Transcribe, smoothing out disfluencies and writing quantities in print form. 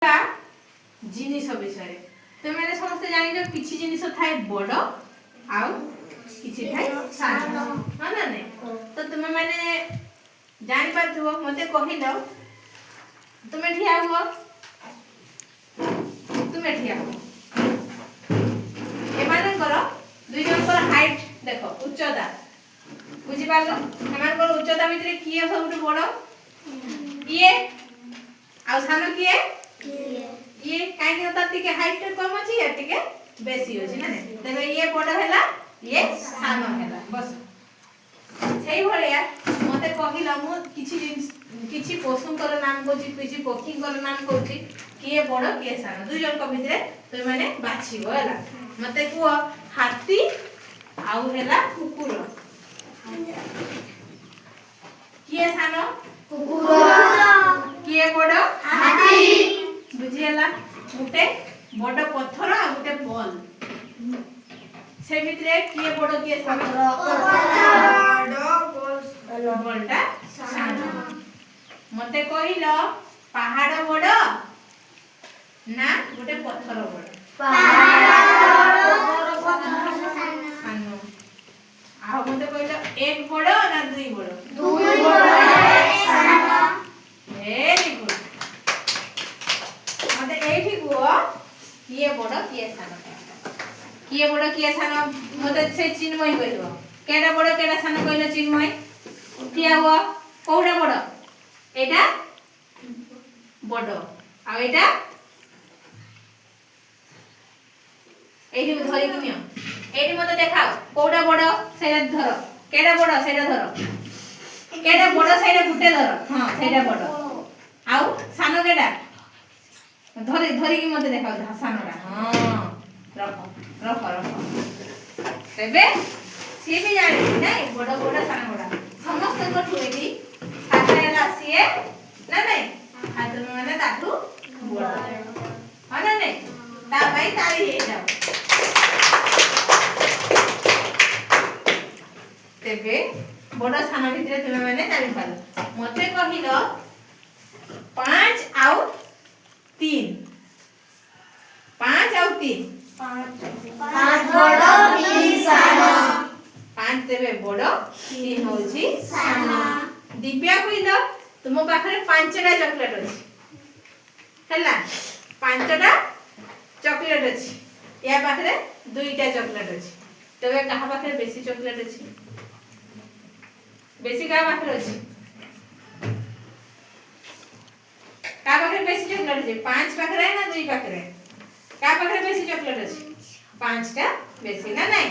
जिनिस विषय तो मैंने समस्त जानी किसी जिनिस थाए बड़ आउ किछि थाए सान हां ना ने तो तुम मैंने जानि पारथुव मते कहिलो तुमे ठिया हुओ एमानकर दुई जनकर हाइट देखो उच्चता बुझी पालो एमानकर उच्चता भितरे किए सबटु बड़ ये आ सान किए ये काहे न तती के हाइट कम अछि या टिके बेसी अछि ना देखो ये बड़ हैला ये सान हैला बस सेही भलिया मते कहिला मु किछि पशुंकर नाम कोछि किछि पक्षीकर नाम कोछि किए बड़ किए सान दुई जन को भितरे तो माने बाछिबो हैला मते को हाथी आउ हैला कुकुर किए सान कुकुर किए बड़ हाथी बुझियला गुटे बड़ पत्थर आ गुटे बॉल से भितरे किए बड़ किए सान बड़ बॉलटा सान मते कहिलो पहाड़ बड़ ना गुटे पत्थर बड़ पहाड़ सान आ मते कहिलो एक बड़ ना दुई बड़ दुई बड़ सान वेरी गुड मते एठी को किए बड़ किए सान मते से चिन्मय कहिलो केडा बड़ केडा सान कहिलो चिन्मय उठिया हुआ कोडा बड़ एटा बड़ आ एटा एठी धरि किनियो एठी मते देखाओ कोडा बड़ सेटा धर केडा बड़ सेटा धर केडा बड़ सेटा गुटे धर हां सेटा बड़ आउ सान केडा धरि धरि की मते देखाओ सानडा हां रख तबे सी भी जाने नहीं बड़ बड़ सान बड़ समस्त को ठुएली साथेला सिए ना नहीं हाथ माने ताठू बड़ हां ना नहीं ता भाई ताली हे जाओ तबे बड़ सान भितरे तुमे माने जानि पालो मते कहिलो 5 आउ 3 5 आउ 3 5 बड़ 3 सान 5 देबे बड़ 3 होची सान दिव्या कहिलो तुम पाखरे 5टा चॉकलेट अछि हैला 5टा चॉकलेट अछि या पाखरे 2टा चॉकलेट अछि तबे कहा पाखरे बेसी चॉकलेट अछि बेसी का पाखरे अछि का पाखरे बेसी चॉकलेट अछि 5 पाखरे ना 2 पाखरे का पाखरे बेसी चॉकलेट अछि 5टा बेसी ना नहीं